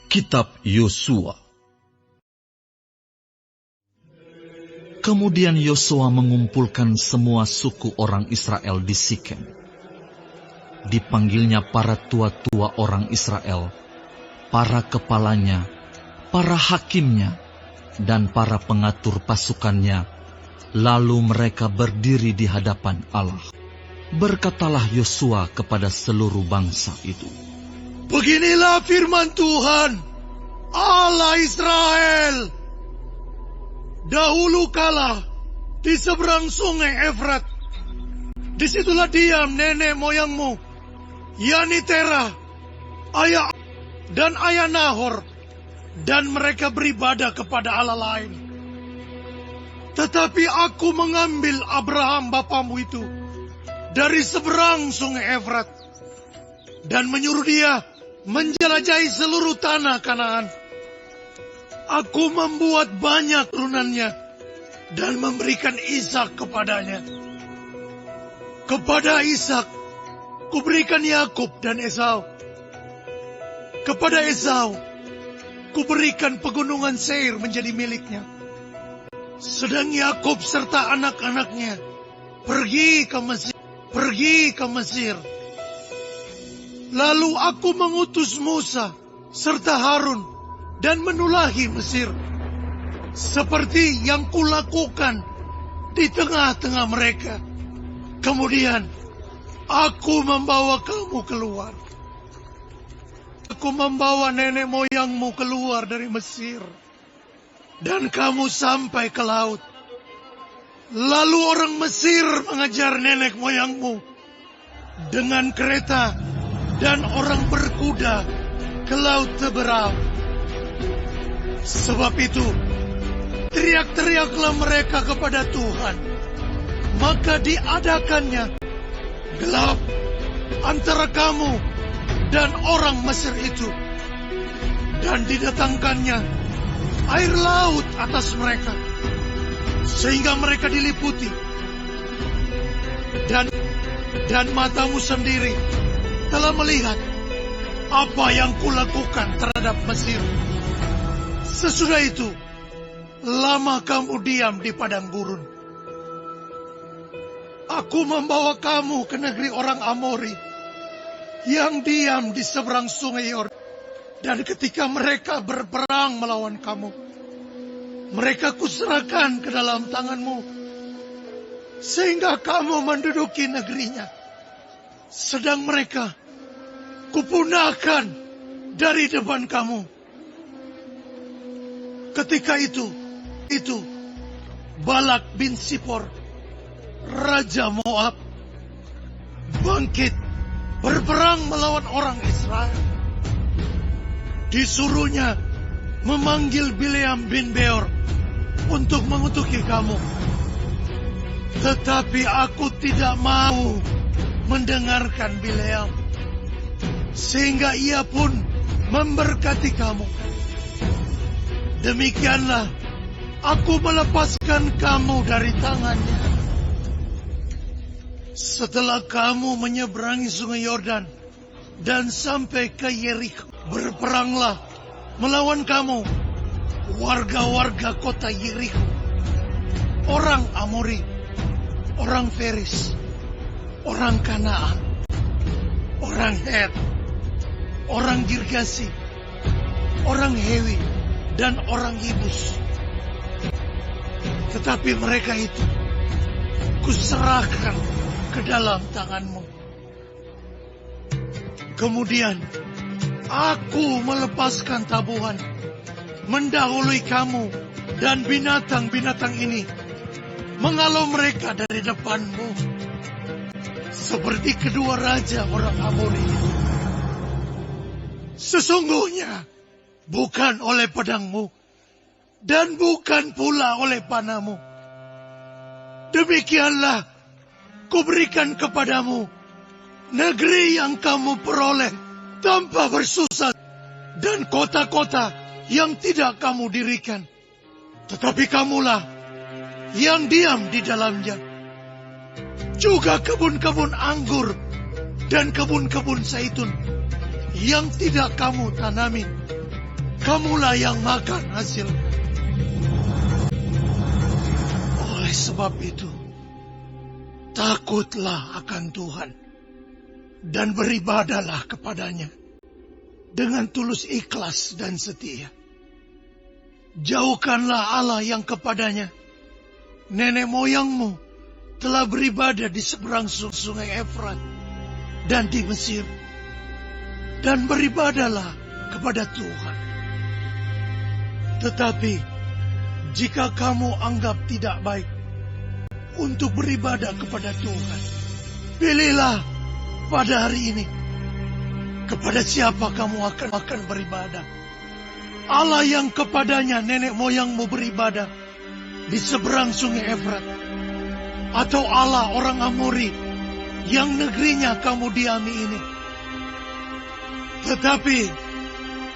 Kitab Yosua. Kemudian Yosua mengumpulkan semua suku orang Israel di Sikem. Dipanggilnya para tua-tua orang Israel, para kepalanya, para hakimnya, dan para pengatur pasukannya. Lalu mereka berdiri di hadapan Allah. Berkatalah Yosua kepada seluruh bangsa itu, "Beginilah firman Tuhan, Allah Israel. Dahulu kala di seberang sungai Efrat, disitulah diam nenek moyangmu, yakni Terah, ayah dan ayah Nahor, dan mereka beribadah kepada Allah lain. Tetapi aku mengambil Abraham bapamu itu dari seberang sungai Efrat, dan menyuruh dia menjelajahi seluruh tanah Kanaan. Aku membuat banyak turunannya dan memberikan Ishak kepadanya. Kepada Ishak kuberikan Yakub dan Esau. Kepada Esau kuberikan pegunungan Seir menjadi miliknya. Sedang Yakub serta anak-anaknya pergi ke Mesir. Lalu aku mengutus Musa serta Harun dan menulahi Mesir, seperti yang kulakukan di tengah-tengah mereka. Kemudian aku membawa kamu keluar. Aku membawa nenek moyangmu keluar dari Mesir, dan kamu sampai ke laut. Lalu orang Mesir mengejar nenek moyangmu dengan kereta, dan orang berkuda ke laut Teberau. Sebab itu, teriak-teriaklah mereka kepada Tuhan. Maka diadakannya gelap antara kamu dan orang Mesir itu. Dan didatangkannya air laut atas mereka, sehingga mereka diliputi. Dan matamu sendiri telah melihat apa yang kulakukan terhadap Mesir. Sesudah itu, lama kamu diam di padang gurun. Aku membawa kamu ke negeri orang Amori yang diam di seberang sungai Yordan. Dan ketika mereka berperang melawan kamu, mereka kuserahkan ke dalam tanganmu, sehingga kamu menduduki negerinya. Sedang mereka kupunahkan dari depan kamu. Ketika itu Balak bin Sipor, Raja Moab, bangkit berperang melawan orang Israel. Disuruhnya memanggil Bileam bin Beor untuk mengutuki kamu. Tetapi aku tidak mau mendengarkan Bileam, sehingga ia pun memberkati kamu. Demikianlah aku melepaskan kamu dari tangannya. Setelah kamu menyeberangi sungai Yordan dan sampai ke Yerikho, berperanglah melawan kamu warga-warga kota Yerikho, orang Amori, orang Feris, orang Kanaan, orang Het, orang Girgasi, orang Hewi, dan orang Yebus. Tetapi mereka itu kuserahkan ke dalam tanganmu. Kemudian aku melepaskan tabuhan mendahului kamu dan binatang-binatang ini, menghalau mereka dari depanmu, seperti kedua raja orang Amori. Sesungguhnya bukan oleh pedangmu, dan bukan pula oleh panahmu. Demikianlah kuberikan kepadamu negeri yang kamu peroleh tanpa bersusah, dan kota-kota yang tidak kamu dirikan. Tetapi kamulah yang diam di dalamnya. Juga kebun-kebun anggur dan kebun-kebun zaitun yang tidak kamu tanami. kamulah yang makan hasil. Oleh sebab itu, takutlah akan Tuhan dan beribadahlah kepadanya dengan tulus ikhlas dan setia. Jauhkanlah Allah yang kepadanya nenek moyangmu telah beribadah di seberang sungai Efrat dan di Mesir, dan beribadahlah kepada Tuhan. Tetapi jika kamu anggap tidak baik untuk beribadah kepada Tuhan, pilihlah pada hari ini kepada siapa kamu akan beribadah. Allah yang kepadanya nenek moyangmu beribadah di seberang sungai Efrat, atau Allah orang Amori yang negerinya kamu diami ini. Tetapi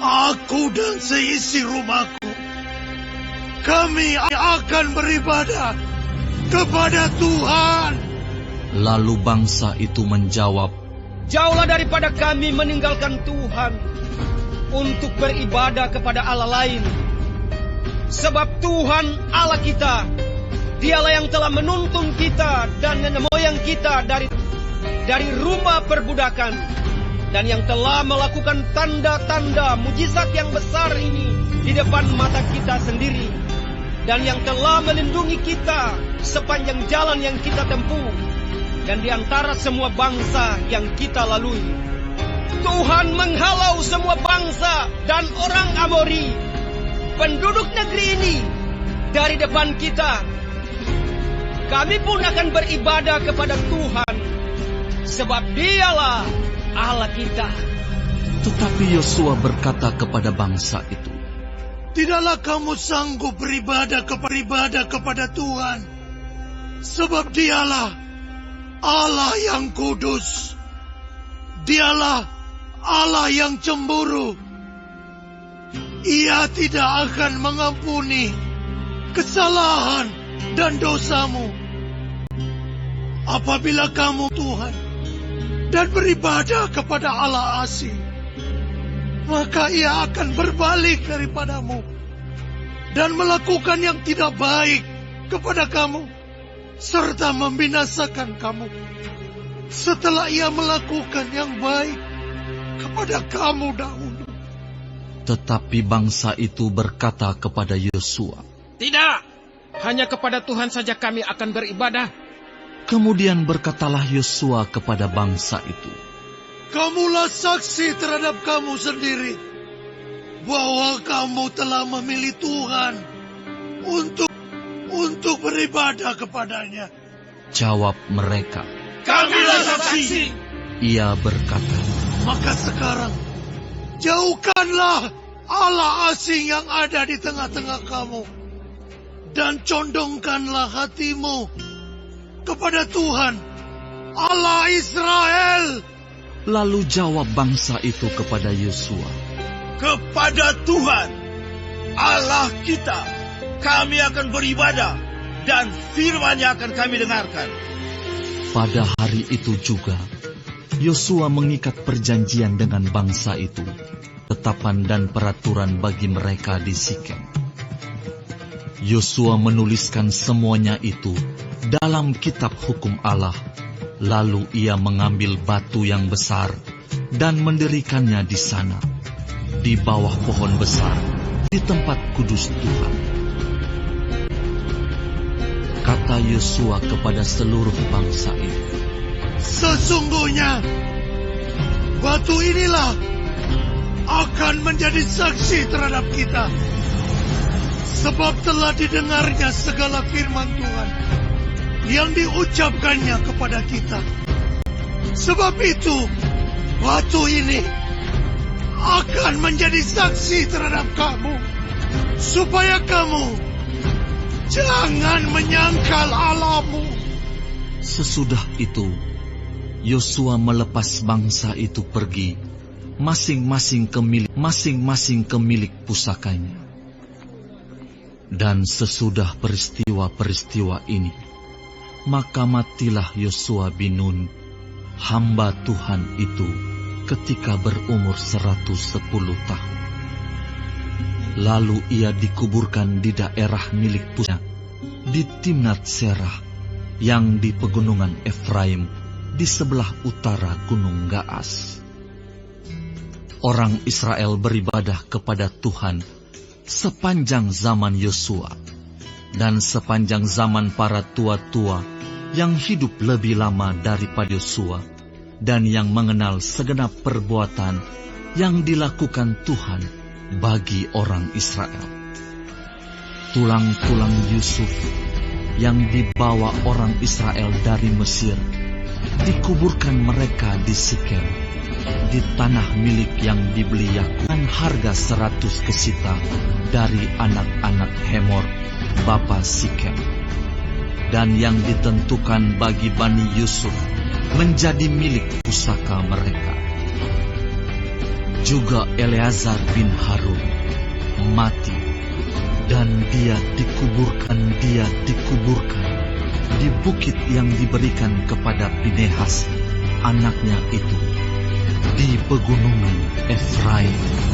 aku dan seisi rumahku, kami akan beribadah kepada Tuhan. Lalu bangsa itu menjawab, jauhlah daripada kami meninggalkan Tuhan untuk beribadah kepada Allah lain. Sebab Tuhan Allah kita, Dialah yang telah menuntun kita dan nenek moyang kita dari rumah perbudakan, dan yang telah melakukan tanda-tanda mujizat yang besar ini di depan mata kita sendiri, dan yang telah melindungi kita sepanjang jalan yang kita tempuh, dan di antara semua bangsa yang kita lalui. Tuhan menghalau semua bangsa dan orang Amori, penduduk negeri ini, dari depan kita. Kami pun akan beribadah kepada Tuhan, sebab Dialah Allah kita. Tetapi Yosua berkata kepada bangsa itu, tidaklah kamu sanggup beribadah kepada Tuhan, sebab Dialah Allah yang kudus. Dialah Allah yang cemburu. Ia tidak akan mengampuni kesalahan dan dosamu. Apabila kamu Tuhan dan beribadah kepada Allah asing, maka Ia akan berbalik daripadamu dan melakukan yang tidak baik kepada kamu, serta membinasakan kamu, setelah Ia melakukan yang baik kepada kamu dahulu. Tetapi bangsa itu berkata kepada Yosua, tidak, hanya kepada Tuhan saja kami akan beribadah. Kemudian berkatalah Yosua kepada bangsa itu, kamulah saksi terhadap kamu sendiri bahwa kamu telah memilih Tuhan untuk beribadah kepadanya. Jawab mereka, kamilah saksi. Ia berkata, maka sekarang jauhkanlah Allah asing yang ada di tengah-tengah kamu, dan condongkanlah hatimu kepada Tuhan, Allah Israel. Lalu jawab bangsa itu kepada Yosua, kepada Tuhan, Allah kita, kami akan beribadah, dan firman-Nya akan kami dengarkan. Pada hari itu juga, Yosua mengikat perjanjian dengan bangsa itu, tetapan dan peraturan bagi mereka di Sikem. Yosua menuliskan semuanya itu dalam kitab hukum Allah, lalu ia mengambil batu yang besar dan mendirikannya di sana, di bawah pohon besar, di tempat kudus Tuhan. Kata Yosua kepada seluruh bangsa itu, sesungguhnya batu inilah akan menjadi saksi terhadap kita, sebab telah didengarnya segala firman Tuhan yang diucapkannya kepada kita. Sebab itu batu ini akan menjadi saksi terhadap kamu, supaya kamu jangan menyangkal Allahmu. Sesudah itu Yosua melepas bangsa itu pergi, masing-masing ke milik pusakanya. Dan sesudah peristiwa-peristiwa ini, maka matilah Yosua bin Nun, hamba Tuhan itu, ketika berumur 110 tahun. Lalu ia dikuburkan di daerah milik punya, di Timnat Serah, yang di pegunungan Efraim, di sebelah utara Gunung Gaas. Orang Israel beribadah kepada Tuhan sepanjang zaman Yosua, dan sepanjang zaman para tua-tua yang hidup lebih lama daripada Yosua, dan yang mengenal segenap perbuatan yang dilakukan Tuhan bagi orang Israel. Tulang-tulang Yusuf yang dibawa orang Israel dari Mesir dikuburkan mereka di Sikem, di tanah milik yang dibeli Yakub dengan harga 100 kesita dari anak-anak Hemor, bapa Sikem, dan yang ditentukan bagi Bani Yusuf menjadi milik pusaka mereka. Juga Eleazar bin Harun mati, dan dia dikuburkan di bukit yang diberikan kepada Pinehas, anaknya itu, di pegunungan Efraim.